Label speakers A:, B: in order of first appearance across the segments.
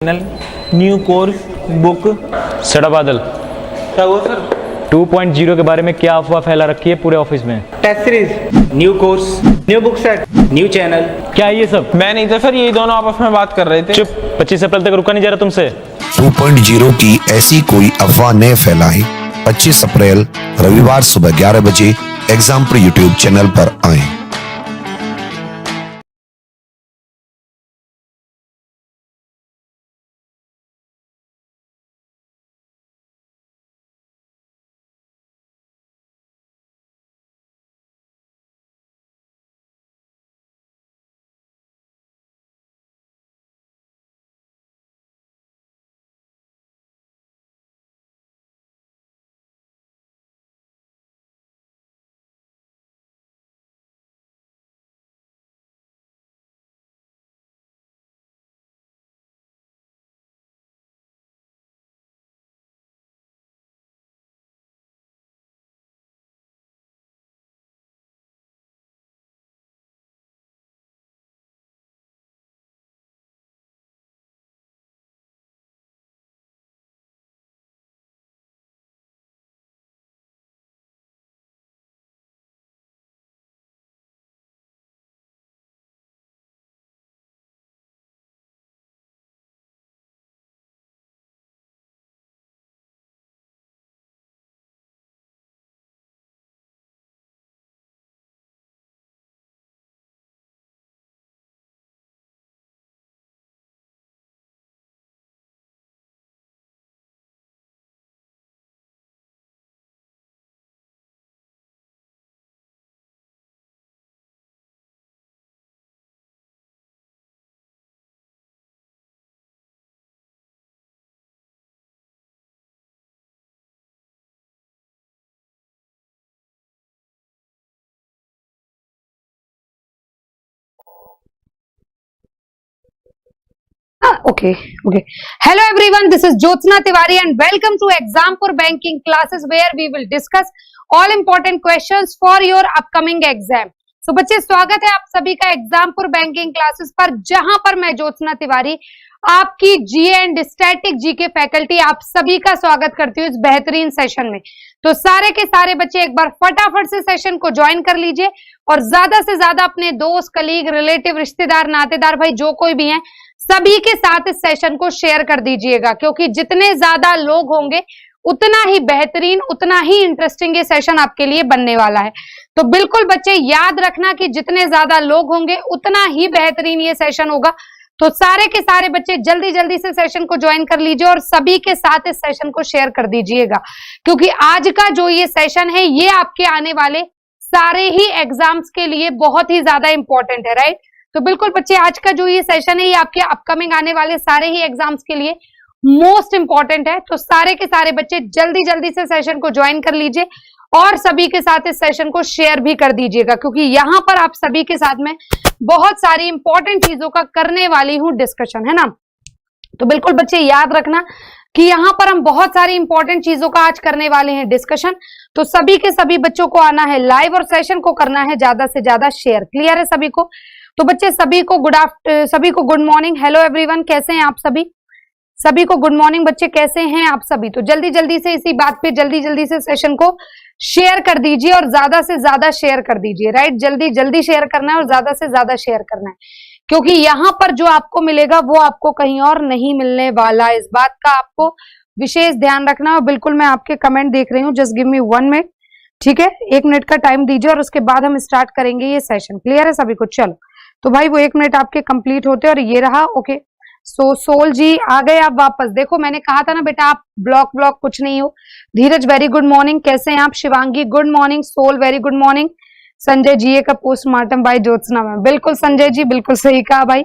A: Channel new course book
B: सड़ा बादल
A: क्या हुआ सर?
B: 2.0 के बारे में क्या अफवाह फैला रखी है पूरे ऑफिस में?
A: Test series, new course, new book set, new channel.
B: क्या है ये सब?
A: मैं नहीं था सर, यही दोनों आपस में बात कर रहे थे।
B: चुप, 25 अप्रैल तक रुका नहीं जा रहा तुमसे।
C: 2.0 की ऐसी कोई अफवाह न फैलाएं। 25 अप्रैल रविवार सुबह 11 बजे एग्जाम्पल यूट्यूब चैनल पर आएं।
D: Okay. Hello everyone, this is Jyotsna Tiwari and welcome to Exampur Banking classes where we will discuss all important questions for your upcoming exam. So बच्चे, स्वागत है आप सभी का एग्जामपुर बैंकिंग क्लासेस पर, जहां पर मैं ज्योत्सना तिवारी आपकी जीए एंड स्टैटिक जी के फैकल्टी आप सभी का स्वागत करती हूँ इस बेहतरीन सेशन में। तो सारे के सारे बच्चे एक बार फटाफट से सेशन को ज्वाइन कर लीजिए और ज्यादा से ज्यादा अपने दोस्त, कलीग, रिलेटिव, रिश्तेदार, नातेदार भाई जो कोई भी हैं सभी के साथ इस सेशन को शेयर कर दीजिएगा, क्योंकि जितने ज्यादा लोग होंगे उतना ही बेहतरीन, उतना ही इंटरेस्टिंग ये सेशन आपके लिए बनने वाला है। तो बिल्कुल बच्चे याद रखना कि जितने ज्यादा लोग होंगे उतना ही बेहतरीन ये सेशन होगा। तो सारे के सारे बच्चे जल्दी जल्दी से सेशन को ज्वाइन कर लीजिए और सभी के साथ इस सेशन को शेयर कर दीजिएगा, क्योंकि आज का जो ये सेशन है ये आपके आने वाले सारे ही एग्जाम्स के लिए बहुत ही ज्यादा इंपॉर्टेंट है, राइट। तो बिल्कुल बच्चे आज का जो ये सेशन है ये आपके अपकमिंग आने वाले सारे ही एग्जाम्स के लिए मोस्ट इंपॉर्टेंट है। तो सारे के सारे बच्चे जल्दी जल्दी से सेशन को ज्वाइन कर लीजिए और सभी के साथ इस सेशन को शेयर भी कर दीजिएगा, क्योंकि यहाँ पर आप सभी के साथ में बहुत सारी इंपॉर्टेंट चीजों का करने वाली हूँ डिस्कशन, है ना। तो बिल्कुल बच्चे याद रखना कि यहाँ पर हम बहुत सारी इंपॉर्टेंट चीजों का आज करने वाले हैं डिस्कशन। तो सभी के सभी बच्चों को आना है लाइव और सेशन को करना है ज्यादा से ज्यादा शेयर। क्लियर है सभी को? तो बच्चे सभी को गुड मॉर्निंग। हेलो एवरीवन, कैसे हैं आप सभी? सभी को गुड मॉर्निंग बच्चे, कैसे हैं आप सभी? तो जल्दी जल्दी से इसी बात पे जल्दी जल्दी से सेशन को शेयर कर दीजिए और ज्यादा से ज्यादा शेयर कर दीजिए, राइट। जल्दी जल्दी शेयर करना है और ज्यादा से ज्यादा शेयर करना है, क्योंकि यहाँ पर जो आपको मिलेगा वो आपको कहीं और नहीं मिलने वाला। इस बात का आपको विशेष ध्यान रखना है। बिल्कुल मैं आपके कमेंट देख रही हूँ, जस्ट गिव मी 1 मिनट, ठीक है। 1 मिनट का टाइम दीजिए और उसके बाद हम स्टार्ट करेंगे ये सेशन। क्लियर है सभी को? चलो तो भाई वो 1 मिनट आपके कंप्लीट होते और ये रहा। ओके, सो सोल जी आ गए आप वापस। देखो मैंने कहा था ना बेटा, आप ब्लॉक कुछ नहीं हो। धीरज वेरी गुड मॉर्निंग, कैसे हैं आप? शिवांगी गुड मॉर्निंग, सोल very good morning. Sanjay ji का पोस्टमार्टम बाय ज्योत्सना मैम, बिल्कुल संजय जी बिल्कुल सही कहा भाई।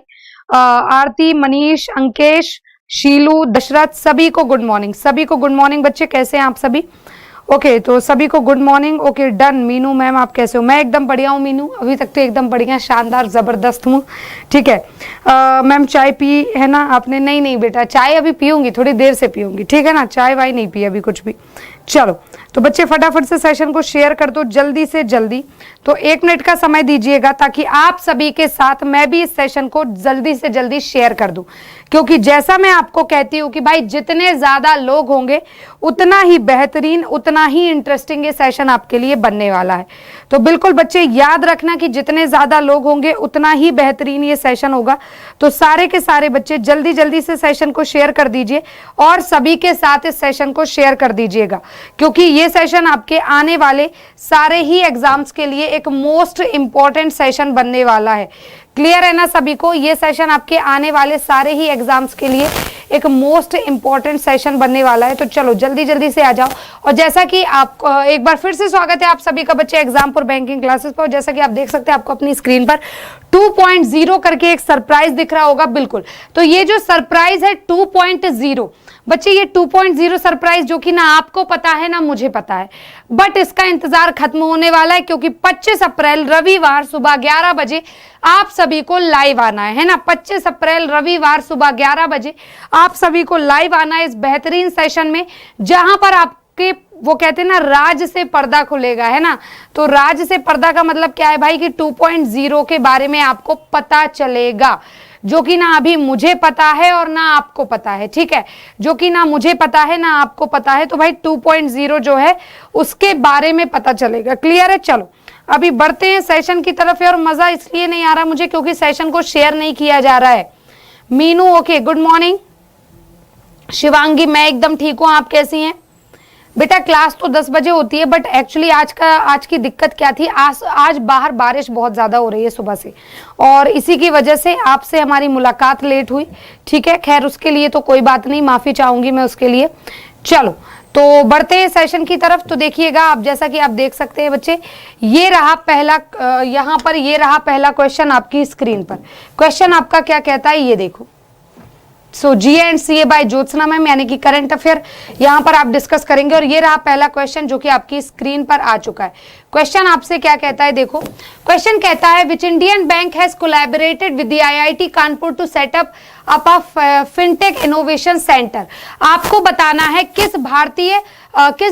D: आरती, मनीष, अंकेश, शीलू, दशरथ, सभी को गुड मॉर्निंग, सभी को गुड मॉर्निंग बच्चे, कैसे हैं आप सभी? ओके तो सभी को good morning. Okay done. Meenu ma'am आप कैसे हो? मैं एकदम बढ़िया हूँ मीनू, अभी तक तो एकदम बढ़िया, शानदार, जबरदस्त हूँ, ठीक है। मैम चाय पी है ना आपने? नहीं बेटा, चाय अभी पीऊंगी, थोड़ी देर से पीऊंगी, ठीक है ना। चाय वाय नहीं पी अभी कुछ भी। चलो तो बच्चे फटाफट से सेशन को शेयर कर दो जल्दी से जल्दी। तो 1 मिनट का समय दीजिएगा ताकि आप सभी के साथ मैं भी इस सेशन को जल्दी से जल्दी शेयर कर दूं, क्योंकि जैसा मैं आपको कहती हूं कि भाई जितने ज्यादा लोग होंगे उतना ही बेहतरीन, उतना ही इंटरेस्टिंग ये सेशन आपके लिए बनने वाला है। तो बिल्कुल बच्चे याद रखना कि जितने ज्यादा लोग होंगे उतना ही बेहतरीन ये सेशन होगा। तो सारे के सारे बच्चे जल्दी जल्दी से सेशन को शेयर कर दीजिए और सभी के साथ इस सेशन को शेयर कर दीजिएगा, क्योंकि ये सेशन आपके आने वाले सारे ही एग्जाम्स के लिए एक मोस्ट इंपॉर्टेंट सेशन बनने वाला है। क्लियर है ना सभी को? ये सेशन आपके आने वाले सारे ही एग्जाम्स के लिए एक मोस्ट इंपॉर्टेंट सेशन बनने वाला है। तो चलो जल्दी जल्दी से आ जाओ। और जैसा कि आप एक बार फिर से स्वागत है आप सभी का बच्चे एग्जाम्पुर बैंकिंग क्लासेस पर। जैसा कि आप देख सकते हैं आपको अपनी स्क्रीन पर 2.0 करके एक सरप्राइज दिख रहा होगा। बिल्कुल, तो ये जो सरप्राइज है 2.0 बच्चे, ये 2.0 सरप्राइज जो कि ना आपको पता है ना मुझे पता है, बट इसका इंतजार खत्म होने वाला है, क्योंकि 25 अप्रैल रविवार सुबह 11 बजे आप सभी को लाइव आना है ना। 25 अप्रैल रविवार सुबह 11 बजे आप सभी को लाइव आना है इस बेहतरीन सेशन में, जहां पर आपके वो कहते हैं ना राज से पर्दा खुलेगा, है ना। तो राज से पर्दा का मतलब क्या है भाई कि 2.0 के बारे में आपको पता चलेगा, जो कि ना अभी मुझे पता है और ना आपको पता है, ठीक है, जो कि ना मुझे पता है ना आपको पता है। तो भाई 2.0 जो है उसके बारे में पता चलेगा। क्लियर है? चलो अभी बढ़ते हैं सेशन की तरफ। और मजा इसलिए नहीं आ रहा मुझे क्योंकि सेशन को शेयर नहीं किया जा रहा है। Meenu okay, good morning. Shivangi मैं एकदम ठीक हूं, आप कैसी हैं बेटा? क्लास तो 10 बजे होती है, बट एक्चुअली आज की दिक्कत क्या थी, आज बाहर बारिश बहुत ज्यादा हो रही है सुबह से, और इसी की वजह से आपसे हमारी मुलाकात लेट हुई। ठीक है, खैर उसके लिए तो कोई बात नहीं, माफी चाहूंगी मैं उसके लिए। चलो तो बढ़ते हैं सेशन की तरफ। तो देखिएगा आप, जैसा कि आप देख सकते हैं बच्चे, ये रहा पहला, यहाँ पर ये रहा पहला क्वेश्चन आपकी स्क्रीन पर। क्वेश्चन आपका क्या कहता है ये देखो। So GA and CA by Jyotsna ma'am, यानी कि करंट अफेयर यहाँ पर आप डिस्कस करेंगे। और ये रहा पहला क्वेश्चन जो कि आपकी स्क्रीन पर आ चुका है। क्वेश्चन आपसे क्या कहता है देखो। क्वेश्चन कहता है which Indian bank has collaborated with the IIT Kanpur to set up a fintech innovation centre. आपको बताना है किस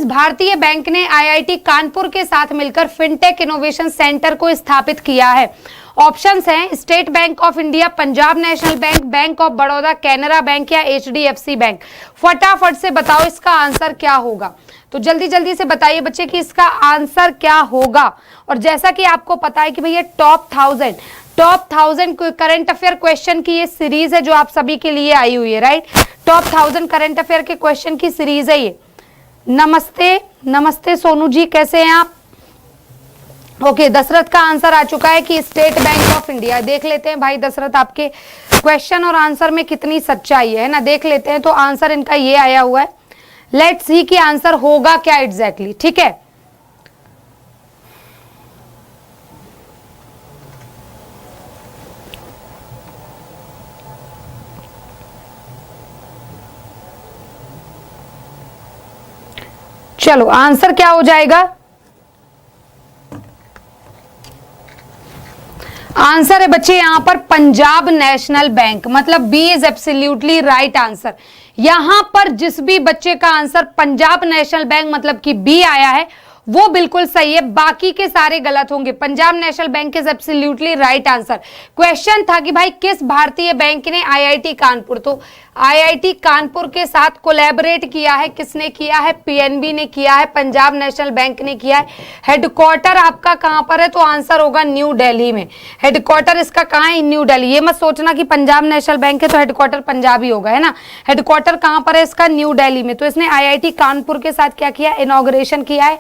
D: भारतीय बैंक ने आईआईटी कानपुर के साथ मिलकर फिनटेक इनोवेशन सेंटर को स्थापित किया है। ऑप्शंस हैं state bank of India, Punjab national bank, bank of Baroda, Canara bank या एचडीएफसी बैंक। फटाफट से बताओ इसका आंसर क्या होगा। तो जल्दी जल्दी से बताइए बच्चे कि इसका आंसर क्या होगा। और जैसा कि आपको पता है कि भैया टॉप 1000 करंट अफेयर क्वेश्चन की ये सीरीज है जो आप सभी के लिए आई हुई है, राइट। टॉप 1000 करंट अफेयर के क्वेश्चन की सीरीज है ये। नमस्ते सोनू जी, कैसे हैं आप? ओके, दशरथ का आंसर आ चुका है कि स्टेट बैंक ऑफ इंडिया। देख लेते हैं भाई दशरथ आपके क्वेश्चन और आंसर में कितनी सच्चाई है ना, देख लेते हैं। तो आंसर इनका ये आया हुआ है, लेट्स सी कि आंसर होगा क्या एग्जैक्टली। ठीक है, चलो आंसर क्या हो जाएगा। आंसर है बच्चे यहाँ पर पंजाब नेशनल बैंक, मतलब B is absolutely right answer. यहां पर जिस भी बच्चे का आंसर पंजाब नेशनल बैंक मतलब कि बी आया है वो बिल्कुल सही है, बाकी के सारे गलत होंगे। Punjab national bank is absolutely right answer. Question था कि भाई किस भारतीय बैंक ने आईआईटी कानपुर, तो आईआईटी कानपुर के साथ कोलैबोरेट किया है। किसने किया है? पीएनबी ने किया है, पंजाब नेशनल बैंक ने किया है। हेडक्वार्टर आपका कहां पर है? तो आंसर होगा न्यू दिल्ली में। हेडक्वार्टर इसका कहां है? न्यू दिल्ली। ये मत सोचना कि पंजाब नेशनल बैंक है तो हेडक्वार्टर पंजाब ही होगा, है ना। हेडक्वार्टर कहां पर है इसका? न्यू दिल्ली में। तो इसने आईआईटी कानपुर के साथ क्या किया? इनॉग्रेशन किया है,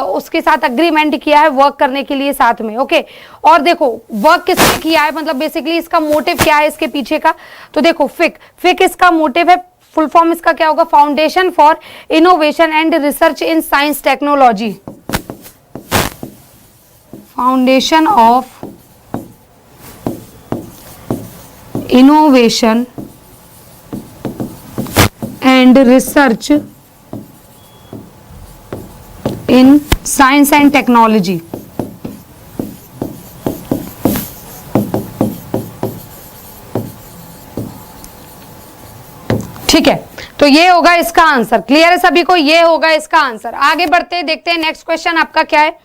D: उसके साथ अग्रीमेंट किया है वर्क करने के लिए साथ में। ओके, और देखो वर्क किसने किया है, मतलब बेसिकली इसका मोटिव क्या है इसके पीछे का। तो देखो फिक इसका मोटिव है, फुल फॉर्म इसका क्या होगा? Foundation for innovation and research in science technology. Foundation of innovation and research in science and technology. ठीक है, तो ये होगा इसका आंसर। क्लियर है सभी को, ये होगा इसका आंसर। आगे बढ़ते हैं, देखते हैं नेक्स्ट क्वेश्चन आपका क्या है।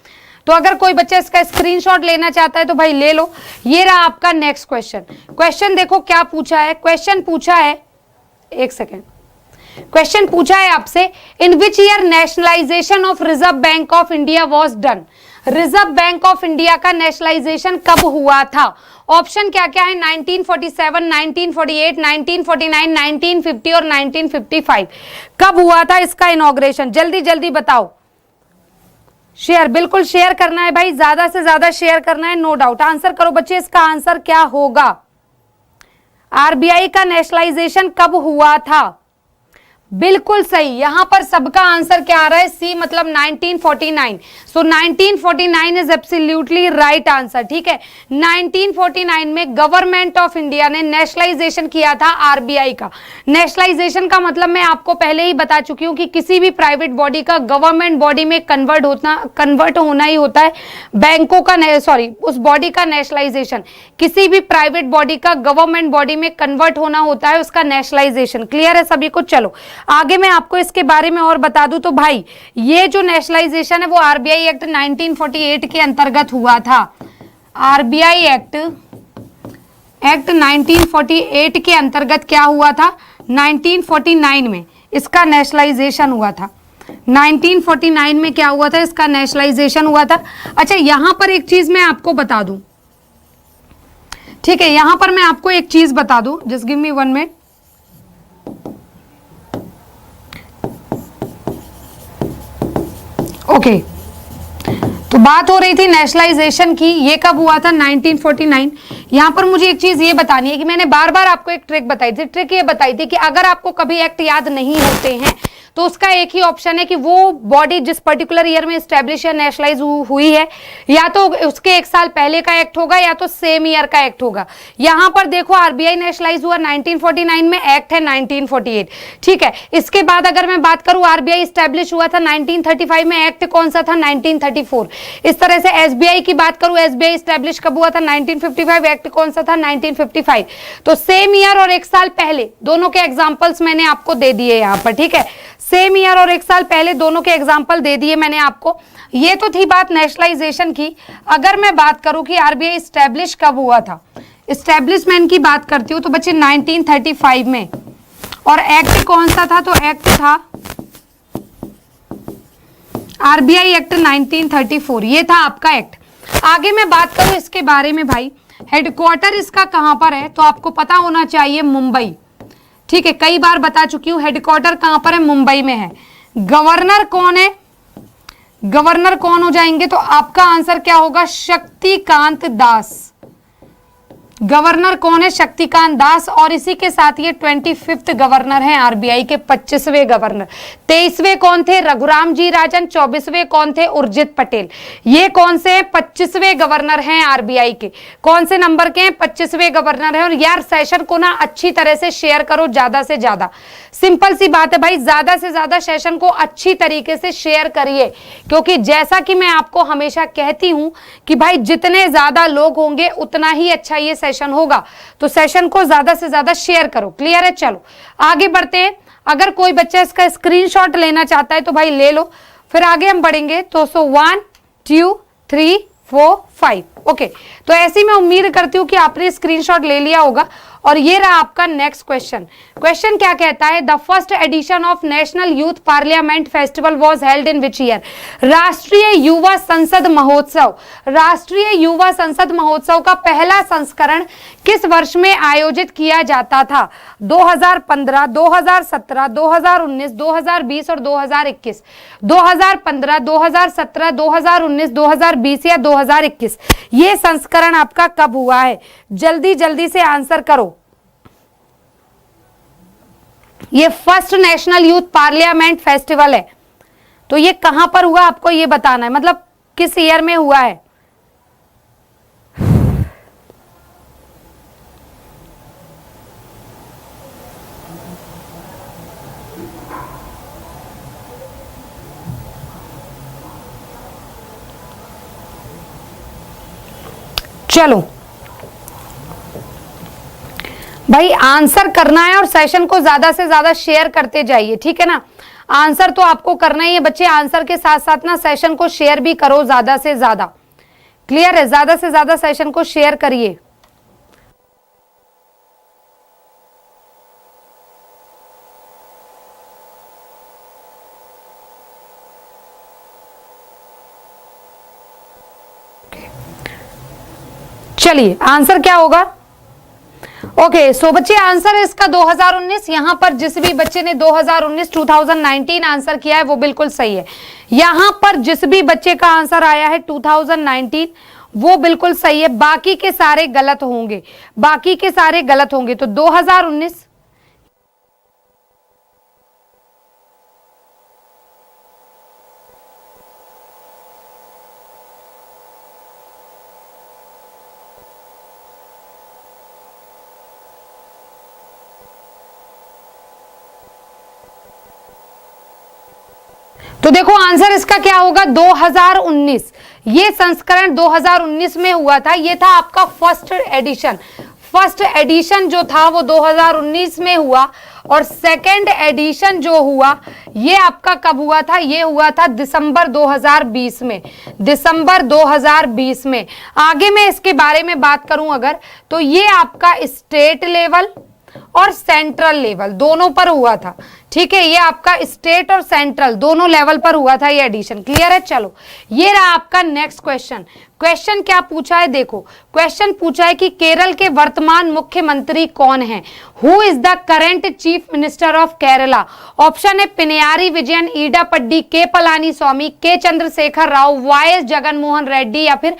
D: तो अगर कोई बच्चा इसका स्क्रीनशॉट लेना चाहता है तो भाई ले लो। ये रहा आपका नेक्स्ट क्वेश्चन। क्वेश्चन देखो क्या पूछा है। क्वेश्चन पूछा है, एक सेकेंड, क्वेश्चन पूछा है आपसे, in which year nationalisation of Reserve Bank of India was done. Reserve Bank of India का नेशनलाइजेशन कब हुआ था? ऑप्शन क्या क्या है? 1947, 1948, 1949, 1950 और 1955। कब हुआ था इसका इनॉग्रेशन? जल्दी जल्दी बताओ। शेयर, बिल्कुल शेयर करना है भाई, ज्यादा से ज्यादा शेयर करना है, नो डाउट। आंसर करो बच्चे, इसका आंसर क्या होगा? आरबीआई का नेशनलाइजेशन कब हुआ था? बिल्कुल सही, यहां पर सबका आंसर क्या आ रहा है? सी, मतलब 1949। सो 1949 इज एब्सोल्युटली राइट आंसर। ठीक है, 1949 में गवर्नमेंट ऑफ इंडिया ने नेशनलाइजेशन किया था आरबीआई का। नेशनलाइजेशन का मतलब मैं आपको पहले ही बता चुकी हूं कि किसी भी प्राइवेट बॉडी का गवर्नमेंट बॉडी में कन्वर्ट होना ही होता है। बैंकों का उस बॉडी का नेशनलाइजेशन, किसी भी प्राइवेट बॉडी का गवर्नमेंट बॉडी में कन्वर्ट होना होता है, उसका नेशनलाइजेशन। क्लियर है सभी को? चलो आगे मैं आपको इसके बारे में और बता दूं तो भाई ये जो नेशनलाइजेशन है वो आरबीआई एक्ट 1948 के अंतर्गत हुआ था। आरबीआई एक्ट 1948 के अंतर्गत क्या हुआ था? 1949 में इसका नेशनलाइजेशन हुआ था। 1949 में क्या हुआ था? इसका नेशनलाइजेशन हुआ था। अच्छा, यहां पर एक चीज मैं आपको बता दूं, ठीक है, यहां पर मैं आपको एक चीज बता दूं, just give me 1 minute. Okay, तो बात हो रही थी नेशनलाइजेशन की, ये कब हुआ था? 1949। यहां पर मुझे एक चीज ये बतानी है कि मैंने बार बार आपको एक ट्रिक बताई थी। ट्रिक ये बताई थी कि अगर आपको कभी एक्ट याद नहीं होते हैं तो उसका एक ही ऑप्शन है कि वो बॉडी जिस पर्टिकुलर ईयर में एस्टेब्लिश या नेशनलाइज हुई है, या तो उसके 1 साल पहले का एक्ट होगा या तो सेम ईयर का एक्ट होगा। यहां पर देखो आरबीआई नेशनलाइज हुआ 1949 में, एक्ट है 1948। ठीक है, इसके बाद अगर मैं बात करूं आरबीआई एस्टेब्लिश हुआ था 1935 में, एक्ट कौन सा था? 1934। इस तरह से एसबीआई की बात करूं, एसबीआई एस्टेब्लिश कब हुआ था? 1955, एक्ट कौन सा था? 1955। तो सेम ईयर और 1 साल पहले दोनों के एग्जांपल्स मैंने आपको दे दिए यहां पर। ठीक है, सेम ईयर और 1 साल पहले दोनों के एग्जाम्पल दे दिए मैंने आपको। ये तो थी बात नेशनलाइजेशन की। अगर मैं बात करूं कि आरबीआई एस्टेब्लिश कब हुआ था, एस्टेब्लिशमेंट की बात करती हूं तो बच्चे 1935 में। और एक्ट कौन सा था? तो एक्ट था आरबीआई एक्ट 1934, ये था आपका एक्ट। आगे मैं बात करूं इसके बारे में भाई, हेडक्वार्टर इसका कहां पर है? तो आपको पता होना चाहिए मुंबई। ठीक है, कई बार बता चुकी हूं, हेडक्वार्टर कहां पर है? मुंबई में है। गवर्नर कौन है? गवर्नर कौन हो जाएंगे? तो आपका आंसर क्या होगा? शक्तिकांत दास। गवर्नर कौन है? शक्तिकांत दास। और इसी के साथ ये 25th गवर्नर हैं आरबीआई के, 25वें गवर्नर। 23वें कौन थे? रघुराम जी राजन। 24वें कौन थे? उर्जित पटेल। ये कौन से? 25वें गवर्नर हैं आरबीआई के। कौन से नंबर के हैं? 25वें गवर्नर हैं। और यार सेशन को ना अच्छी तरह से शेयर करो, ज्यादा से ज्यादा। सिंपल सी बात है भाई, ज्यादा से ज्यादा सेशन को अच्छी तरीके से शेयर करिए, क्योंकि जैसा कि मैं आपको हमेशा कहती हूं कि भाई जितने ज्यादा लोग होंगे उतना ही अच्छा ये सेशन होगा। तो सेशन को ज्यादा से ज्यादा शेयर करो। क्लियर है? चलो आगे बढ़ते हैं। अगर कोई बच्चा इसका स्क्रीनशॉट लेना चाहता है तो भाई ले लो, फिर आगे हम बढ़ेंगे। तो 1 2 3 4 5। ओके, तो ऐसी मैं उम्मीद करती हूं कि आपने स्क्रीनशॉट ले लिया होगा। और ये रहा आपका नेक्स्ट क्वेश्चन। क्वेश्चन क्या कहता है? The first edition of national youth parliament festival was held in which year? राष्ट्रीय युवा संसद महोत्सव। राष्ट्रीय युवा संसद महोत्सव का पहला संस्करण किस वर्ष में आयोजित किया जाता था? 2015, 2017, 2019, 2020 और 2021। 2015, 2017, 2019, 2020 या 2021। ये संस्करण आपका कब हुआ है? जल्दी जल्दी से आंसर करो। ये first national youth parliament festival है, तो ये कहां पर हुआ आपको ये बताना है, मतलब किस ईयर में हुआ है। चलो भाई आंसर करना है और सेशन को ज्यादा से ज्यादा शेयर करते जाइए, ठीक है ना। आंसर तो आपको करना ही है बच्चे, आंसर के साथ साथ ना सेशन को शेयर भी करो ज्यादा से ज्यादा। क्लियर है? ज्यादा से ज्यादा सेशन को शेयर करिए। चलिए आंसर क्या होगा? ओके सो बच्चे आंसर है इसका 2019। यहां पर जिस भी बच्चे ने 2019 आंसर किया है वो बिल्कुल सही है। यहां पर जिस भी बच्चे का आंसर आया है 2019 वो बिल्कुल सही है, बाकी के सारे गलत होंगे, बाकी के सारे गलत होंगे। तो 2019 तो देखो आंसर इसका क्या होगा? 2019। ये संस्करण 2019 में हुआ था, ये था आपका फर्स्ट एडिशन। फर्स्ट एडिशन जो था वो 2019 में हुआ और सेकंड एडिशन जो हुआ ये आपका कब हुआ था? ये हुआ था दिसंबर 2020 में, दिसंबर 2020 में। आगे मैं इसके बारे में बात करूं अगर, तो ये आपका स्टेट लेवल और सेंट्रल लेवल दोनों पर हुआ था, ठीक है। ये आपका स्टेट और सेंट्रल दोनों लेवल पर हुआ था ये एडिशन। क्लियर है? चलो ये रहा आपका नेक्स्ट क्वेश्चन। क्वेश्चन क्या पूछा है? देखो क्वेश्चन पूछा है कि केरल के वर्तमान मुख्यमंत्री कौन है? Who is the current chief minister of Kerala? Option है पिनयारी विजयन, ईडापड्डी, के पलानी स्वामी, के चंद्रशेखर राव, वाई जगनमोहन रेड्डी या फिर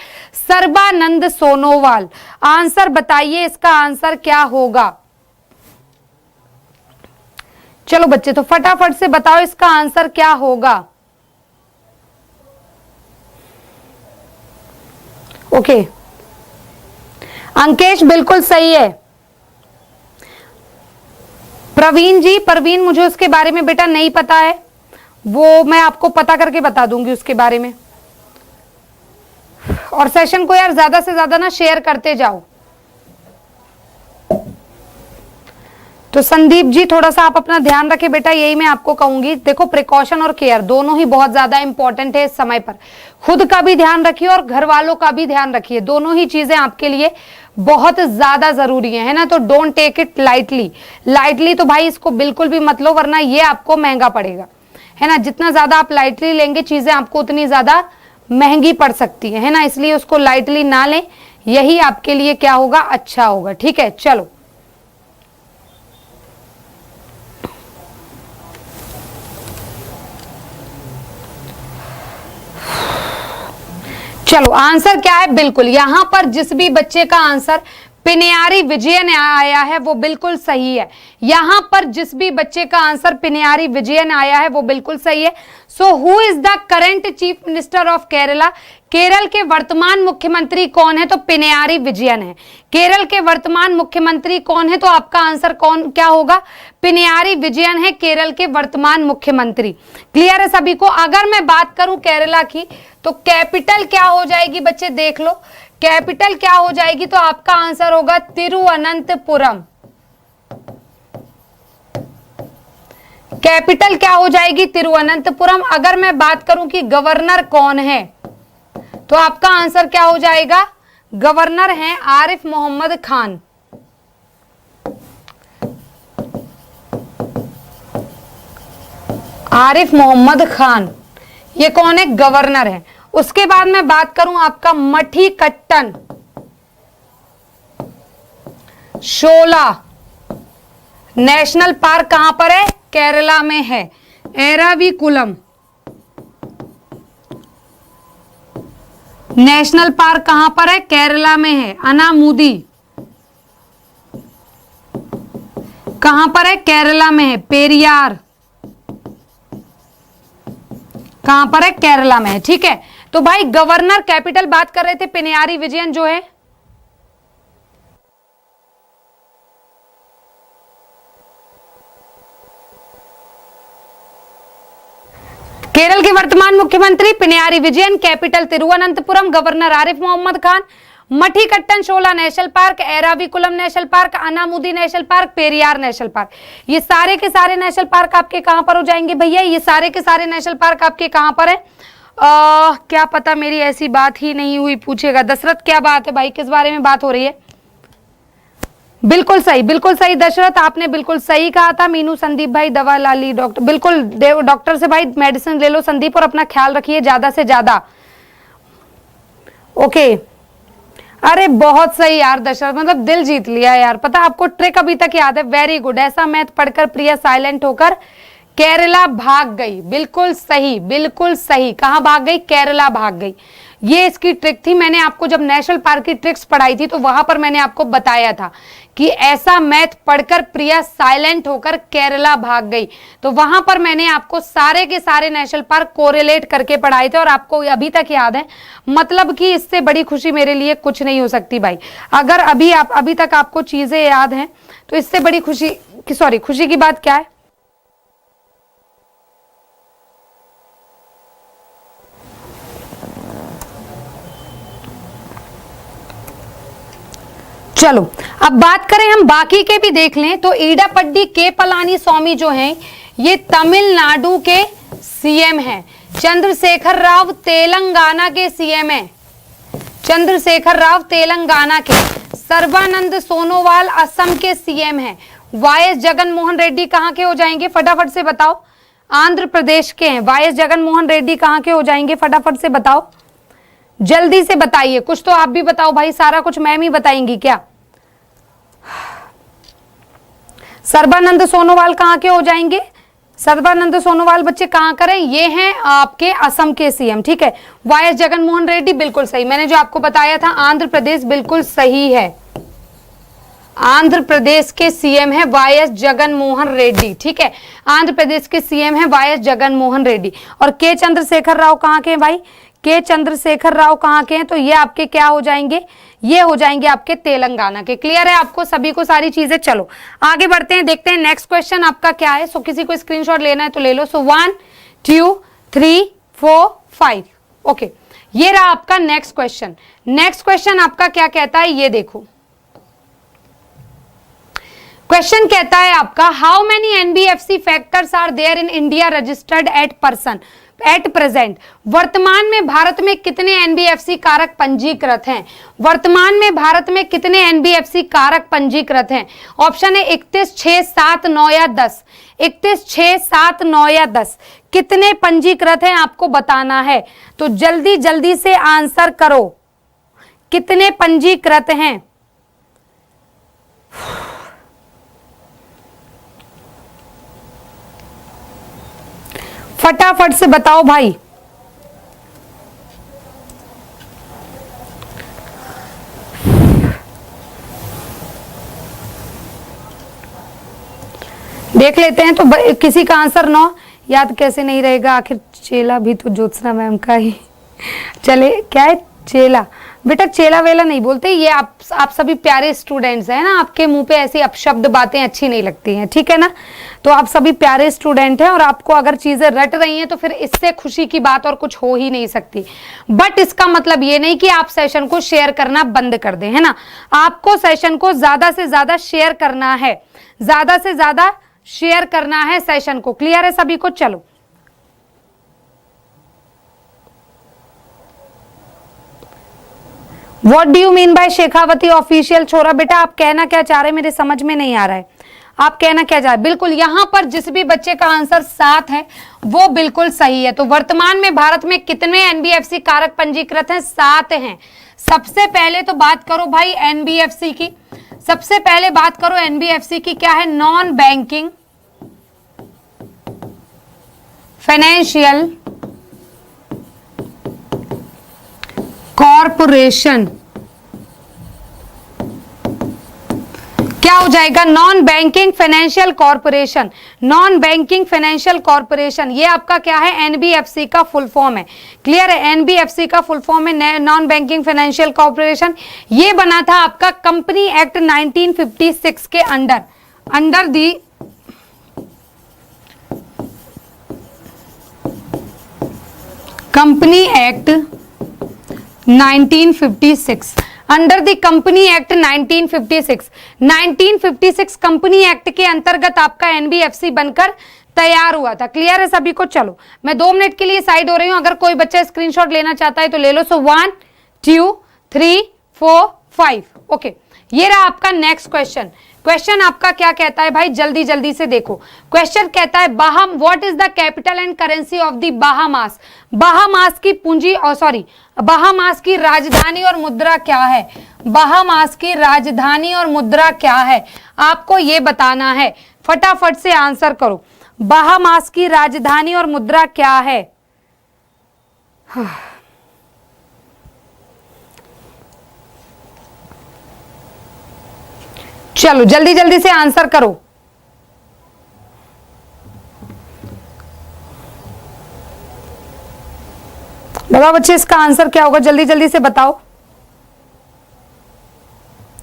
D: सर्बानंद सोनोवाल। आंसर बताइए इसका आंसर क्या होगा? चलो बच्चे तो फटाफट से बताओ इसका आंसर क्या होगा। ओके अंकेश बिल्कुल सही है। प्रवीण जी, प्रवीण मुझे उसके बारे में बेटा नहीं पता है, वो मैं आपको पता करके बता दूंगी उसके बारे में। और सेशन को यार ज्यादा से ज्यादा ना शेयर करते जाओ। तो संदीप जी थोड़ा सा आप अपना ध्यान रखें बेटा, यही मैं आपको कहूंगी। देखो प्रिकॉशन और केयर दोनों ही बहुत ज्यादा इंपॉर्टेंट है इस समय पर। खुद का भी ध्यान रखिए और घर वालों का भी ध्यान रखिए, दोनों ही चीजें आपके लिए बहुत ज्यादा जरूरी है ना। तो don't take it lightly, lightly तो भाई इसको बिल्कुल भी मत लो, वरना ये आपको महंगा पड़ेगा, है ना। जितना ज्यादा आप लाइटली लेंगे चीजें आपको उतनी ज्यादा महंगी पड़ सकती है ना, इसलिए उसको लाइटली ना लें, यही आपके लिए क्या होगा? अच्छा होगा, ठीक है। चलो चलो आंसर क्या है? बिल्कुल यहां पर जिस भी बच्चे का आंसर पिनयारी विजयन आया है वो बिल्कुल सही है। यहां पर जिस भी बच्चे का आंसर पिनयारी विजयन आया है वो बिल्कुल सही है। So who is the current chief minister of Kerala? Kerala के वर्तमान मुख्यमंत्री कौन है? तो पिनयारी विजयन है। केरल के वर्तमान मुख्यमंत्री कौन है? तो आपका आंसर कौन क्या होगा? पिनयारी विजयन है केरल के वर्तमान मुख्यमंत्री। क्लियर है सभी को? अगर मैं बात करूं केरला की तो कैपिटल क्या हो जाएगी बच्चे? देख लो कैपिटल क्या हो जाएगी, तो आपका आंसर होगा तिरुवनंतपुरम। कैपिटल क्या हो जाएगी? तिरुवनंतपुरम। अगर मैं बात करूं कि गवर्नर कौन है, तो आपका आंसर क्या हो जाएगा? गवर्नर हैं आरिफ मोहम्मद खान। आरिफ मोहम्मद खान ये कौन है? गवर्नर है। उसके बाद मैं बात करूं आपका मठीकट्टन, शोला नेशनल पार्क कहां पर है? केरला में है। एराविकुलम नेशनल पार्क कहां पर है? केरला में है। अनामुदी कहां पर है? केरला में है। पेरियार कहां पर है? केरला में है, ठीक है। तो भाई गवर्नर कैपिटल बात कर रहे थे पिनयारी विजयन जो है, केरल के वर्तमान मुख्यमंत्री Pinarayi Vijayan, capital Thiruvananthapuram, governor Arif Mohammad Khan, Mathikettan Shola National Park, Eravikulam National Park, Anamudi National Park, Periyar National Park. ये सारे के सारे नेशनल पार्क आपके कहां पर हो जाएंगे भैया? ये सारे के सारे नेशनल पार्क आपके कहां पर है? क्या पता, मेरी ऐसी बात ही नहीं हुई, पूछेगा दशरथ। क्या बात है भाई, किस बारे में बात हो रही है? बिल्कुल सही दशरथ, आपने बिल्कुल सही कहा था। मीनू संदीप भाई दवा ला ली डॉक्टर, बिल्कुल डॉक्टर से भाई मेडिसिन ले लो संदीप, और अपना ख्याल रखिए ज्यादा से ज्यादा। ओके, अरे बहुत सही यार दशरथ, मतलब दिल जीत लिया यार। पता आपको ट्रिक अभी तक याद है, वेरी गुड। ऐसा मैथ पढ़कर प्रिया साइलेंट होकर केरला भाग गई, बिल्कुल सही। कहां भाग गई? केरला भाग गई। ये इसकी ट्रिक थी। मैंने आपको जब नेशनल पार्क की ट्रिक्स पढ़ाई थी तो वहां पर मैंने आपको बताया था कि ऐसा मैथ पढ़कर प्रिया साइलेंट होकर केरला भाग गई। तो वहां पर मैंने आपको सारे के सारे नेशनल पार्क कोरिलेट करके पढ़ाए थे और आपको अभी तक याद है। मतलब कि इससे बड़ी खुशी मेरे लिए कुछ नहीं हो सकती भाई। अगर अभी तक आपको चीजें याद हैं तो इससे बड़ी खुशी की बात क्या है? चलो अब बात करें हम बाकी के भी देख लें तो ईडापड्डी के पलानी स्वामी जो हैं ये तमिलनाडु के सीएम हैं। चंद्रशेखर राव तेलंगाना के सीएम हैं। चंद्रशेखर राव तेलंगाना के। सर्बानंद सोनोवाल असम के सीएम हैं। वाईएस जगन मोहन रेड्डी कहां के हो जाएंगे? फटाफट से बताओ। आंध्र प्रदेश के हैं। वाईएस जगन मोहन रेड्डी कहां के हो जाएंगे? फटाफट से बताओ, जल्दी से बताइए। कुछ तो आप भी बताओ भाई, सारा कुछ मैम ही बताएंगी क्या? सर्बानंद सोनोवाल कहां के हो जाएंगे? सर्बानंद सोनोवाल बच्चे कहां करें? ये हैं आपके असम के सीएम, ठीक है। वाईएस जगन मोहन रेड्डी बिल्कुल सही, मैंने जो आपको बताया था आंध्र प्रदेश बिल्कुल सही है। आंध्र प्रदेश के सीएम है वाईएस जगन मोहन रेड्डी, ठीक है। आंध्र प्रदेश के सीएम है वाईएस जगन मोहन रेड्डी। और के चंद्रशेखर राव कहां के हैं भाई? के चंद्रशेखर राव कहां के हैं? तो ये आपके क्या हो जाएंगे? ये हो जाएंगे आपके तेलंगाना के। क्लियर है आपको सभी को सारी चीजें? चलो आगे बढ़ते हैं, देखते हैं नेक्स्ट क्वेश्चन आपका क्या है। किसी को स्क्रीनशॉट लेना है तो ले लो। 1 2 3 4 5। ओके, ये रहा आपका नेक्स्ट क्वेश्चन। नेक्स्ट क्वेश्चन आपका क्या कहता है ये देखो। क्वेश्चन कहता है आपका, how many NBFC factors are there in India registered at present. वर्तमान में भारत में कितने एनबीएफसी कारक पंजीकृत हैं? वर्तमान में भारत में कितने एनबीएफसी कारक पंजीकृत हैं? ऑप्शन है 31, 6, 7, 9 या 10। 31, 6, 7, 9 या 10 कितने पंजीकृत हैं आपको बताना है। तो जल्दी जल्दी से आंसर करो, कितने पंजीकृत हैं? फटाफट से बताओ भाई। देख लेते हैं तो किसी का आंसर 9 याद कैसे नहीं रहेगा? आखिर चेला भी तो ज्योत्सना मैम का ही। चले क्या है चेला? बेटा चेला वेला नहीं बोलते, ये आप सभी प्यारे स्टूडेंट्स हैं ना, आपके मुंह पे ऐसी अपशब्द बातें अच्छी नहीं लगती हैं, ठीक है ना। तो आप सभी प्यारे स्टूडेंट हैं और आपको अगर चीजें रट रही हैं तो फिर इससे खुशी की बात और कुछ हो ही नहीं सकती। बट इसका मतलब ये नहीं कि आप सेशन को शेयर करना बंद कर दें, है ना। आपको सेशन को ज्यादा से ज्यादा शेयर करना है, ज्यादा से ज्यादा शेयर करना है सेशन को। क्लियर है सभी को? चलो what do you mean by Shekhawati official छोरा? बेटा आप कहना क्या चाह रहे हैं मेरे समझ में नहीं आ रहा है। आप कहना क्या चाह रहे? बिल्कुल यहां पर जिस भी बच्चे का आंसर 7 है वो बिल्कुल सही है। तो वर्तमान में भारत में कितने एनबीएफसी कारक पंजीकृत हैं? 7 हैं। सबसे पहले तो बात करो भाई एनबीएफसी की। सबसे पहले बात करो एनबीएफसी की, क्या है? Non banking financial corporation. क्या हो जाएगा? Non banking financial corporation. Non banking financial corporation ये आपका क्या है? एनबीएफसी का फुल फॉर्म है। क्लियर है? एनबीएफसी का फुल फॉर्म है नॉन बैंकिंग फाइनेंशियल कॉरपोरेशन। ये बना था आपका कंपनी एक्ट 1956 के under the company act 1956। Under the company act 1956। 1956 company act के अंतर्गत आपका एनबीएफसी बनकर तैयार हुआ था। क्लियर है सभी को? चलो मैं 2 मिनट के लिए साइड हो रही हूं, अगर कोई बच्चा स्क्रीनशॉट लेना चाहता है तो ले लो। सो 1 2 3 4 5। ओके, ये रहा आपका नेक्स्ट क्वेश्चन। क्वेश्चन आपका क्या कहता है भाई, जल्दी जल्दी से देखो। क्वेश्चन कहता है Bahama, what is the capital and currency of the Bahamas. Bahamas की पूंजी और सॉरी बाहामास की राजधानी और मुद्रा क्या है। बाहामास की राजधानी और मुद्रा क्या है, आपको ये बताना है। फटाफट से आंसर करो। बाहामास की राजधानी और मुद्रा क्या है? चलो जल्दी जल्दी से आंसर करो। बताओ बच्चे, इसका आंसर क्या होगा, जल्दी जल्दी से बताओ।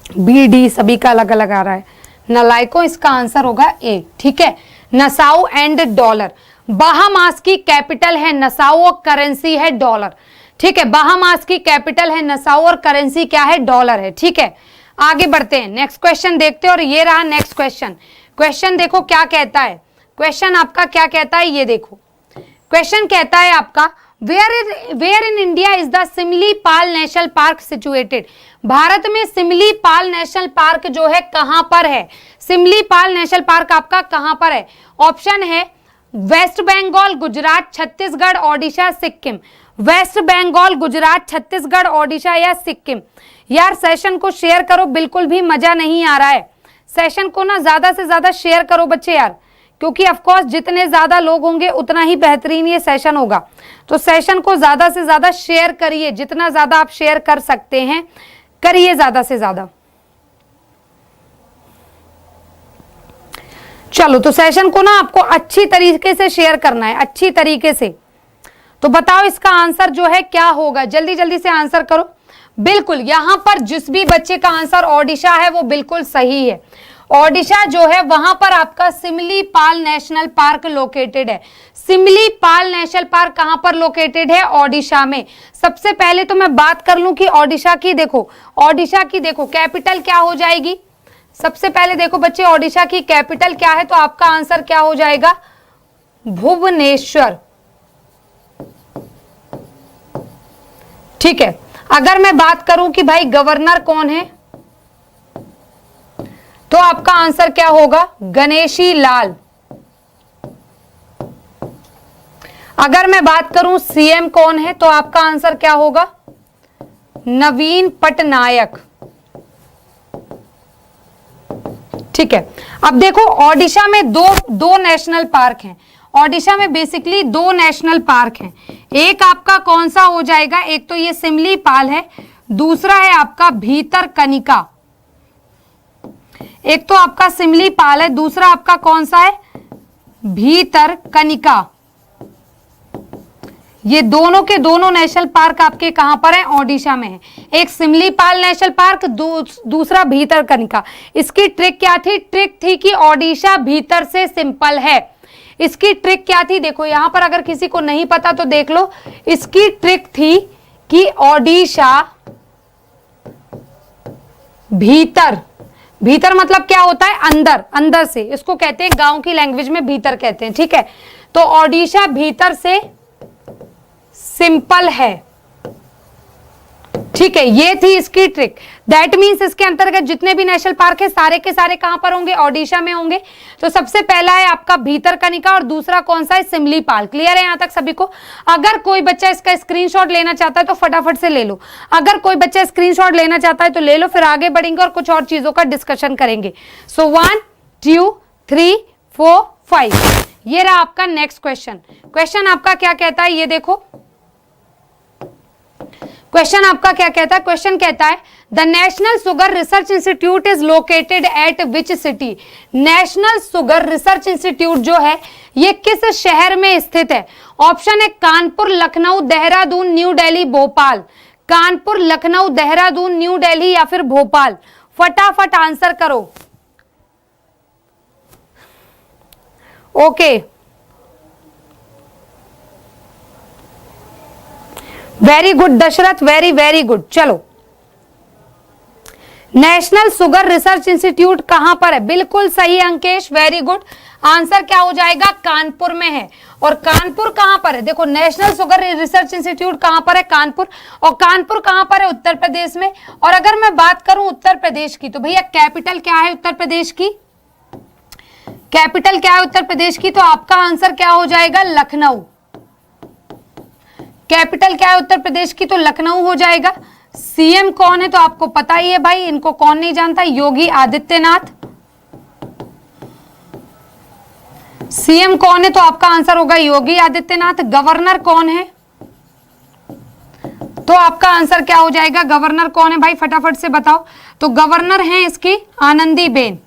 D: बी डी सभी का अलग अलग आ रहा है। नालायकों, इसका आंसर होगा ए। ठीक है, नसाउ एंड डॉलर। बाहामास की कैपिटल है नसाउ और करेंसी है डॉलर। ठीक है, बाहामास की कैपिटल है नसाउ और करेंसी क्या है? डॉलर है। ठीक है, आगे बढ़ते हैं, नेक्स्ट क्वेश्चन देखते हैं। और ये रहा नेक्स्ट क्वेश्चन। क्वेश्चन देखो क्या कहता है। क्वेश्चन आपका क्या कहता है, ये देखो। क्वेश्चन कहता है आपका where in India is the Simlipal National Park situated. Bharat में सिमली पाल नेशनल पार्क जो है कहां पर है? सिमली पाल नेशनल पार्क आपका कहां पर है? ऑप्शन है वेस्ट बंगाल, गुजरात, छत्तीसगढ़, ओडिशा, सिक्किम। वेस्ट बंगाल, गुजरात, छत्तीसगढ़, ओडिशा या सिक्किम। यार सेशन को शेयर करो, बिल्कुल भी मजा नहीं आ रहा है। सेशन को ना ज्यादा से ज्यादा शेयर करो बच्चे यार, क्योंकि ऑफ कोर्स जितने ज्यादा लोग होंगे उतना ही बेहतरीन ये सेशन होगा। तो सेशन को ज्यादा से ज्यादा शेयर करिए, जितना ज्यादा आप शेयर कर सकते हैं करिए, ज्यादा से ज्यादा। चलो तो सेशन को ना आपको अच्छी तरीके से शेयर करना है, अच्छी तरीके से। तो बताओ इसका आंसर जो है क्या होगा, जल्दी जल्दी से आंसर करो। बिल्कुल, यहां पर जिस भी बच्चे का आंसर ओडिशा है वो बिल्कुल सही है। ओडिशा जो है वहां पर आपका सिमली पाल नेशनल पार्क लोकेटेड है। सिमली पाल नेशनल पार्क कहां पर लोकेटेड है? ओडिशा में। सबसे पहले तो मैं बात कर लूं कि ओडिशा की देखो, ओडिशा की देखो कैपिटल क्या हो जाएगी। सबसे पहले देखो बच्चे, ओडिशा की कैपिटल क्या है, तो आपका आंसर क्या हो जाएगा? भुवनेश्वर। ठीक है, अगर मैं बात करूं कि भाई गवर्नर कौन है, तो आपका आंसर क्या होगा? गणेशी लाल। अगर मैं बात करूं सीएम कौन है, तो आपका आंसर क्या होगा? नवीन पटनायक। ठीक है, अब देखो ओडिशा में दो नेशनल पार्क हैं। ओडिशा में बेसिकली 2 नेशनल पार्क हैं। एक आपका कौन सा हो जाएगा? एक तो ये सिमली पाल है, दूसरा है आपका भीतरकनिका। एक तो आपका सिमली पाल है, दूसरा आपका कौन सा है? भीतरकनिका। ये दोनों के दोनों नेशनल पार्क आपके कहां पर है? ओडिशा में है। एक सिमली पाल नेशनल पार्क, दूसरा भीतरकनिका। इसकी ट्रिक क्या थी? ट्रिक थी कि ओडिशा भीतर से सिंपल है। इसकी ट्रिक क्या थी? देखो यहां पर अगर किसी को नहीं पता तो देख लो। इसकी ट्रिक थी कि ओडिशा भीतर मतलब क्या होता है? अंदर, अंदर से। इसको कहते हैं गांव की लैंग्वेज में भीतर कहते हैं। ठीक है, तो ओडिशा भीतर से सिंपल है। ठीक है, ये थी इसकी ट्रिक। दैट मीन्स इसके अंतर्गत जितने भी नेशनल पार्क है सारे के सारे कहां पर होंगे? ओडिशा में होंगे। तो सबसे पहला है आपका भीतरकनिका और दूसरा कौन सा है? सिमली पाल। क्लियर है यहां तक सभी को? अगर कोई बच्चा इसका स्क्रीनशॉट लेना चाहता है तो फटाफट से ले लो। अगर कोई बच्चा स्क्रीनशॉट लेना चाहता है तो ले लो, फिर आगे बढ़ेंगे और कुछ और चीजों का डिस्कशन करेंगे। सो 1 2 3 4 5, ये रहा आपका नेक्स्ट क्वेश्चन। क्वेश्चन आपका क्या कहता है, ये देखो। क्वेश्चन आपका क्या कहता है? क्वेश्चन कहता है the national sugar research institute is located at which city. National sugar research institute जो है ये किस शहर में स्थित है? ऑप्शन है कानपुर, लखनऊ, देहरादून, न्यू दिल्ली, भोपाल। कानपुर, लखनऊ, देहरादून, न्यू दिल्ली या फिर भोपाल। फटाफट आंसर करो। Okay, very good Dashrath, very very good. चलो नेशनल शुगर रिसर्च इंस्टीट्यूट कहां पर है? बिल्कुल सही अंकेश, वेरी गुड। आंसर क्या हो जाएगा? कानपुर में है। और कानपुर कहां पर है? देखो नेशनल शुगर रिसर्च इंस्टीट्यूट कहां पर है? कानपुर। और कानपुर कहां पर है? उत्तर प्रदेश में। और अगर मैं बात करूं उत्तर प्रदेश की, तो भैया कैपिटल क्या है उत्तर प्रदेश की? कैपिटल क्या है उत्तर प्रदेश की? तो आपका आंसर क्या हो जाएगा? लखनऊ। कैपिटल क्या है उत्तर प्रदेश की? तो लखनऊ हो जाएगा। सीएम कौन है? तो आपको पता ही है भाई, इनको कौन नहीं जानता, योगी आदित्यनाथ। सीएम कौन है? तो आपका आंसर होगा योगी आदित्यनाथ। गवर्नर कौन है? तो आपका आंसर क्या हो जाएगा? गवर्नर कौन है भाई, फटाफट से बताओ। तो गवर्नर है इसकी आनंदीबेन।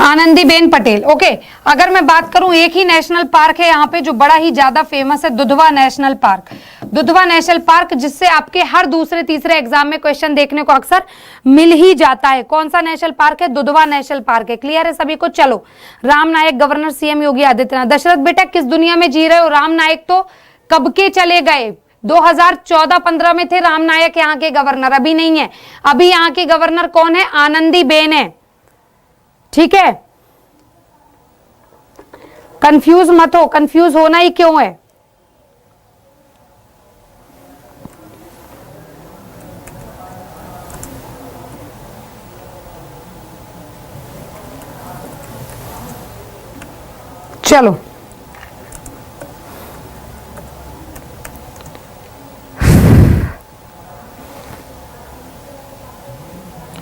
D: आनंदीबेन पटेल। ओके, अगर मैं बात करूं, एक ही नेशनल पार्क है यहाँ पे जो बड़ा ही ज्यादा फेमस है, Dudhwa national park. Dudhwa national park, जिससे आपके हर दूसरे तीसरे एग्जाम में क्वेश्चन देखने को अक्सर मिल ही जाता है। कौन सा नेशनल पार्क है? दुधवा नेशनल पार्क है। क्लियर है सभी को? चलो, राम नायक गवर्नर, सीएम योगी आदित्यनाथ। दशरथ बेटा किस दुनिया में जी रहे हो? राम नायक तो कब के चले गए, 2014-15 में थे राम नायक यहाँ के गवर्नर, अभी नहीं है। अभी यहाँ के गवर्नर कौन है? आनंदीबेन है। ठीक है, कंफ्यूज मत हो, कंफ्यूज होना ही क्यों है। चलो,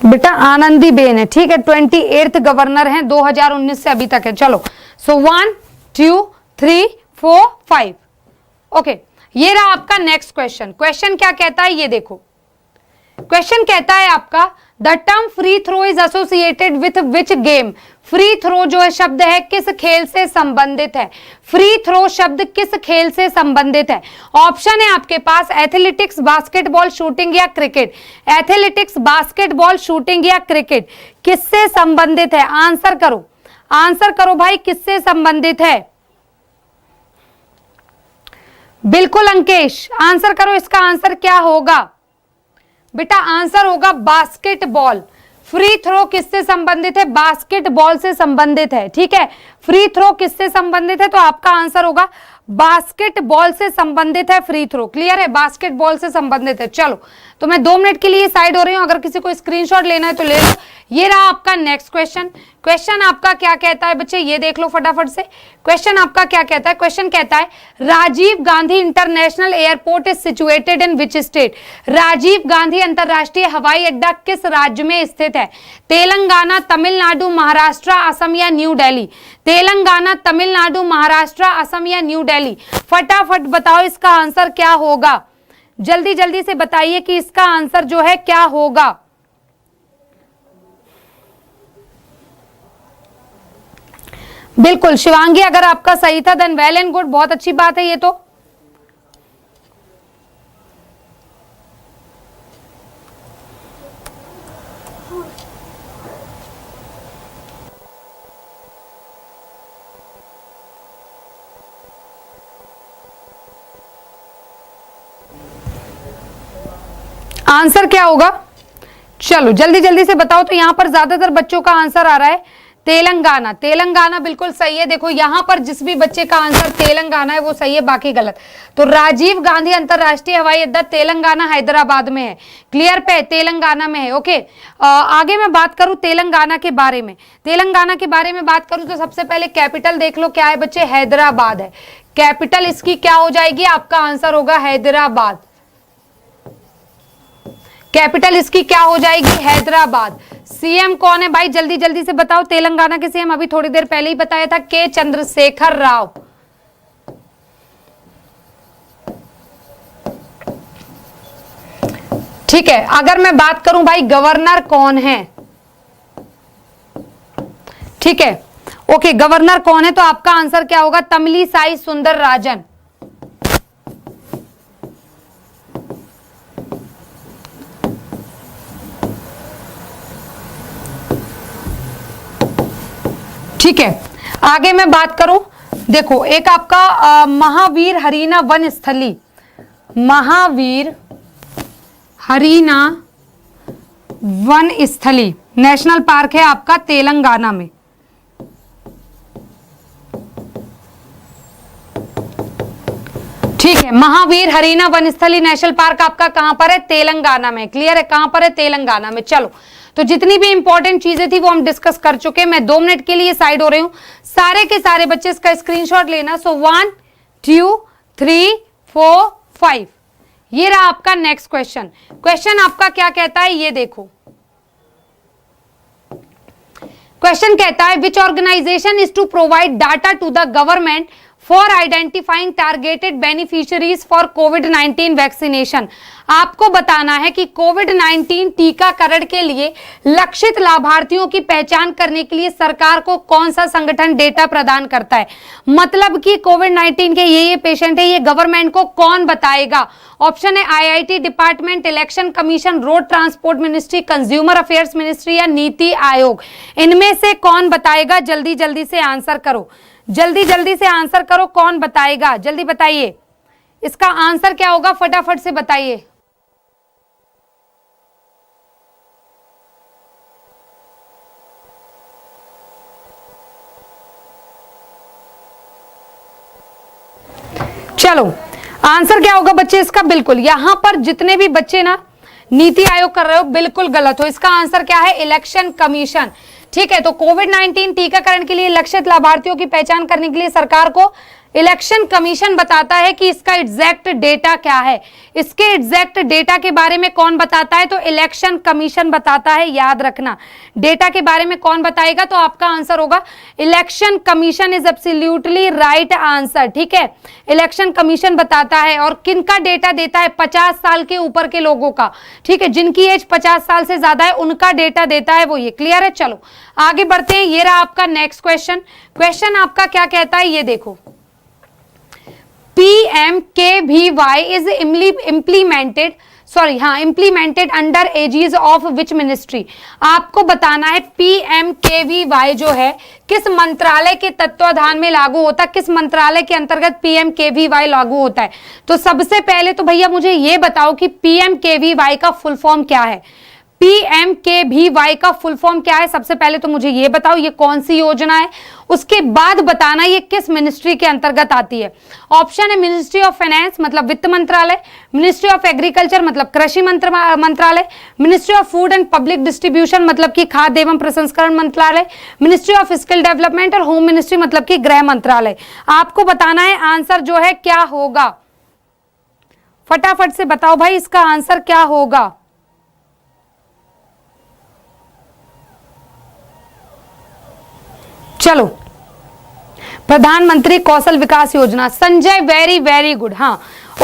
D: बेटा आनंदीबेन है। ठीक है, 28th गवर्नर हैं 2019 से अभी तक है। चलो, सो 1 2 3 4 5। ओके, ये रहा आपका नेक्स्ट क्वेश्चन। क्वेश्चन क्या कहता है ये देखो। क्वेश्चन कहता है आपका, the term free throw is associated with which game. Free throw जो है शब्द है किस खेल से संबंधित है? फ्री थ्रो शब्द किस खेल से संबंधित है? ऑप्शन है आपके पास एथलेटिक्स, बास्केटबॉल, शूटिंग या क्रिकेट। एथलेटिक्स, बास्केटबॉल, शूटिंग या क्रिकेट, किससे संबंधित है? आंसर करो, आंसर करो भाई, किससे संबंधित है? बिल्कुल अंकेश, आंसर करो, इसका आंसर क्या होगा बेटा? आंसर होगा बास्केटबॉल। फ्री थ्रो किससे संबंधित है? बास्केटबॉल से संबंधित है। ठीक है, फ्री थ्रो किससे संबंधित है? तो आपका आंसर होगा बास्केटबॉल से संबंधित है फ्री थ्रो। क्लियर है, बास्केटबॉल से संबंधित है। चलो, तो मैं 2 मिनट के लिए साइड हो रही हूं, अगर किसी को स्क्रीनशॉट लेना है तो ले लो। ये रहा आपका नेक्स्ट क्वेश्चन। क्वेश्चन आपका क्या कहता है बच्चे, ये देख लो फटाफट से। क्वेश्चन आपका क्या कहता है? क्वेश्चन कहता है, Rajiv Gandhi international airport is situated in which state. Rajiv Gandhi अंतरराष्ट्रीय हवाई अड्डा किस राज्य में स्थित है? तेलंगाना, तमिलनाडु, महाराष्ट्र, असम या न्यू दिल्ली। तेलंगाना, तमिलनाडु, महाराष्ट्र, असम या न्यू दिल्ली। फटाफट बताओ इसका आंसर क्या होगा। जल्दी जल्दी से बताइए कि इसका आंसर जो है क्या होगा। बिल्कुल शिवांगी, अगर आपका सही था देन वेल एंड गुड, बहुत अच्छी बात है ये तो। आंसर क्या होगा? चलो जल्दी जल्दी से बताओ। तो यहां पर ज्यादातर बच्चों का आंसर आ रहा है तेलंगाना। तेलंगाना बिल्कुल सही है। देखो यहां पर जिस भी बच्चे का आंसर तेलंगाना है वो सही है, बाकी गलत। तो राजीव गांधी अंतरराष्ट्रीय हवाई अड्डा तेलंगाना हैदराबाद में है। क्लियर पे, तेलंगाना में है। ओके, आगे मैं बात करूं तेलंगाना के बारे में। तेलंगाना के बारे में बात करूं तो सबसे पहले कैपिटल देख लो, क्या है बच्चे? हैदराबाद है। कैपिटल इसकी क्या हो जाएगी? आपका आंसर होगा हैदराबाद। कैपिटल इसकी क्या हो जाएगी? हैदराबाद। सीएम कौन है भाई? जल्दी जल्दी से बताओ। तेलंगाना के सीएम अभी थोड़ी देर पहले ही बताया था, के चंद्रशेखर राव। ठीक है, अगर मैं बात करूं भाई गवर्नर कौन है, ठीक है, ओके, गवर्नर कौन है? तो आपका आंसर क्या होगा? तमिलिसाई सुंदरराजन। ठीक है, आगे मैं बात करूं, देखो एक आपका महावीर हरीना वन स्थली। महावीर हरीना वन स्थली नेशनल पार्क है आपका तेलंगाना में। ठीक है, महावीर हरीना वनस्थली नेशनल पार्क आपका कहां पर है? तेलंगाना में। क्लियर है, कहां पर है? तेलंगाना में। चलो, तो जितनी भी इंपॉर्टेंट चीजें थी वो हम डिस्कस कर चुके हैं। मैं 2 मिनट के लिए साइड हो रही हूं। सारे के सारे बच्चे इसका स्क्रीनशॉट लेना। सो 1 2 3 4 5 ये रहा आपका नेक्स्ट क्वेश्चन। क्वेश्चन आपका क्या कहता है, ये देखो। क्वेश्चन कहता है which organisation is to provide data to the government for identifying targeted beneficiaries for कोविड-19 वैक्सीनेशन। आपको बताना है कि कोविड-19 टीकाकरण के लिए लक्षित लाभार्थियों की पहचान करने के लिए सरकार को कौन सा संगठन डेटा प्रदान करता है। मतलब कि कोविड-19 के ये पेशेंट है, ये गवर्नमेंट को कौन बताएगा। ऑप्शन है IIT department, election commission, road transport ministry, consumer affairs ministry या नीति आयोग। इनमें से कौन बताएगा? जल्दी जल्दी से आंसर करो, जल्दी जल्दी से आंसर करो। कौन बताएगा? जल्दी बताइए, इसका आंसर क्या होगा? फटाफट से बताइए। चलो, आंसर क्या होगा बच्चे इसका? बिल्कुल, यहां पर जितने भी बच्चे ना नीति आयोग कर रहे हो बिल्कुल गलत हो। इसका आंसर क्या है? Election commission. ठीक है, तो कोविड-19 टीकाकरण के लिए लक्षित लाभार्थियों की पहचान करने के लिए सरकार को इलेक्शन कमीशन बताता है कि इसका एग्जैक्ट डेटा क्या है। इसके एग्जैक्ट डेटा के बारे में कौन बताता है? तो इलेक्शन कमीशन बताता है। याद रखना, डेटा के बारे में कौन बताएगा? तो आपका आंसर होगा election commission is absolutely right answer. ठीक है, इलेक्शन कमीशन बताता है। और किनका डेटा देता है? 50 साल के ऊपर के लोगों का। ठीक है, जिनकी एज 50 साल से ज्यादा है उनका डेटा देता है वो ये। क्लियर है? चलो आगे बढ़ते हैं। ये रहा आपका नेक्स्ट क्वेश्चन। क्वेश्चन आपका क्या कहता है, ये देखो। PMKVY is implemented under aegis of which ministry. आपको बताना है PMKVY जो है किस मंत्रालय के तत्वाधान में लागू होता है, किस मंत्रालय के अंतर्गत PMKVY लागू होता है। तो सबसे पहले तो भैया मुझे ये बताओ कि PMKVY का फुल फॉर्म क्या है। PMKVY का फुल फॉर्म क्या है? सबसे पहले तो मुझे ये बताओ ये कौन सी योजना है। उसके बाद बताना ये किस मिनिस्ट्री के अंतर्गत आती है। ऑप्शन है मिनिस्ट्री ऑफ फाइनेंस मतलब वित्त मंत्रालय, मिनिस्ट्री ऑफ एग्रीकल्चर मतलब कृषि मंत्रालय, ministry of food and public distribution मतलब कि खाद्य एवं प्रसंस्करण मंत्रालय, मिनिस्ट्री ऑफ स्किल डेवलपमेंट और होम मिनिस्ट्री मतलब कि गृह मंत्रालय। आपको बताना है आंसर जो है क्या होगा। फटाफट से बताओ भाई इसका आंसर क्या होगा। चलो, प्रधानमंत्री कौशल विकास योजना। Sanjay very very good. हाँ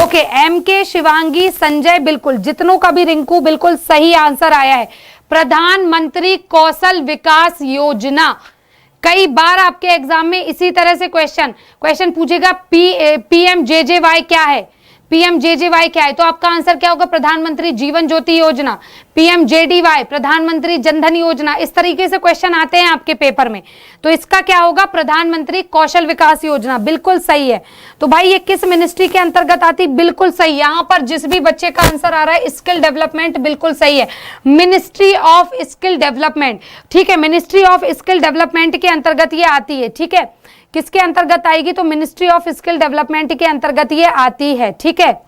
D: ओके, MK, शिवांगी, संजय बिल्कुल, जितनों का भी रिंकू बिल्कुल सही आंसर आया है। प्रधानमंत्री कौशल विकास योजना। कई बार आपके एग्जाम में इसी तरह से क्वेश्चन पूछेगा PMJJY क्या है, PMJJY क्या है। तो आपका आंसर क्या होगा? प्रधानमंत्री जीवन ज्योति योजना, PMJDY प्रधानमंत्री जनधन योजना। इस तरीके से क्वेश्चन आते हैं आपके पेपर में। तो इसका क्या होगा? प्रधानमंत्री कौशल विकास योजना। बिल्कुल सही है। तो भाई ये किस मिनिस्ट्री के अंतर्गत आती? बिल्कुल सही। यहां पर जिस भी बच्चे का आंसर आ रहा है स्किल डेवलपमेंट, बिल्कुल सही है, मिनिस्ट्री ऑफ स्किल डेवलपमेंट। ठीक है, मिनिस्ट्री ऑफ स्किल डेवलपमेंट के अंतर्गत ये आती है। ठीक है, किसके अंतर्गत आएगी? तो मिनिस्ट्री ऑफ स्किल डेवलपमेंट के अंतर्गत ये आती है। ठीक है,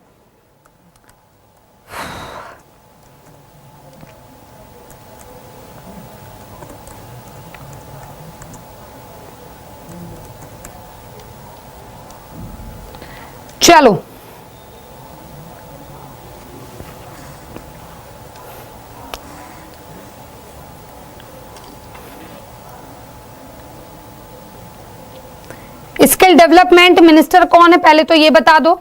D: चलो स्किल डेवलपमेंट मिनिस्टर कौन है पहले तो ये बता दो।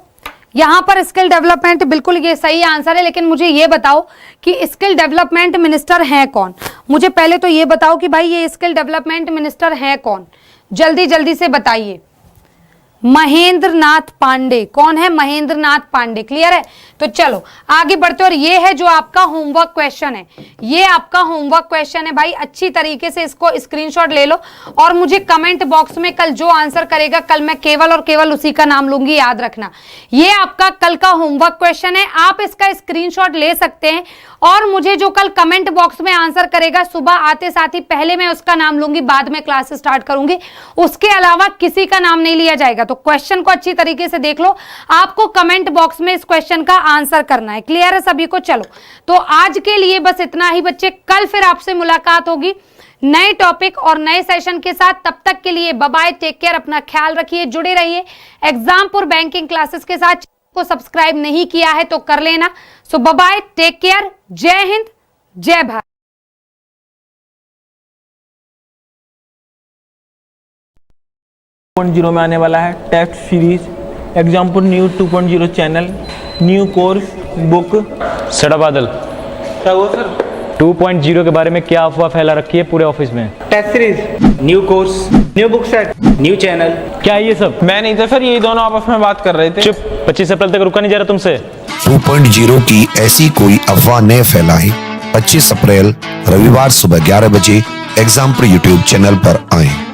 D: यहां पर स्किल डेवलपमेंट बिल्कुल ये सही आंसर है, लेकिन मुझे ये बताओ कि स्किल डेवलपमेंट मिनिस्टर है कौन। मुझे पहले तो ये बताओ कि भाई ये स्किल डेवलपमेंट मिनिस्टर है कौन, जल्दी जल्दी से बताइए। महेंद्र नाथ पांडे। कौन है? महेंद्र नाथ पांडे। क्लियर है? तो चलो आगे बढ़ते। और ये है जो आपका होमवर्क क्वेश्चन है, ये आपका होमवर्क क्वेश्चन है भाई, अच्छी तरीके से इसको स्क्रीनशॉट ले लो और मुझे कमेंट बॉक्स में कल जो आंसर करेगा कल मैं केवल और केवल उसी का नाम लूंगी, याद रखना। ये आपका कल का होमवर्क क्वेश्चन है, आप इसका स्क्रीनशॉट ले सकते हैं और मुझे जो कल कमेंट बॉक्स में आंसर करेगा सुबह आते साथ ही पहले मैं उसका नाम लूंगी, बाद में क्लास स्टार्ट करूंगी, उसके अलावा किसी का नाम नहीं लिया जाएगा। तो क्वेश्चन को अच्छी तरीके से देख लो, आपको कमेंट बॉक्स में इस क्वेश्चन का आंसर करना है। क्लियर है सभी को? चलो तो आज के लिए बस इतना ही बच्चे, कल फिर आपसे मुलाकात होगी नए टॉपिक और नए सेशन के साथ। तब तक के लिए बाय बाय, टेक केयर, अपना ख्याल रखिए, जुड़े रहिए एग्जामपुर बैंकिंग क्लासेस के साथ। को सब्सक्राइब नहीं किया है तो कर लेना। So bye bye, take care, जय हिंद, जय भारत।
E: 2.0 में आने वाला है test series Exampur new 2.0 channel, new course book.
B: सड़ा बादल,
A: क्या हुआ सर?
B: 2.0 के बारे में क्या अफवाह फैला रखी है पूरे ऑफिस में?
A: Test series, new course, new book set, new channel.
B: क्या है ये सब?
E: मैं नहीं था सर, ये दोनों आपस में बात कर रहे थे।
B: चुप, 25 अप्रैल तक रुका नहीं जा रहा तुमसे।
C: 2.0 की ऐसी कोई अफवाह न फैलाएं। 25 अप्रैल रविवार सुबह 11 बजे एग्जामपुर यूट्यूब चैनल पर आएं।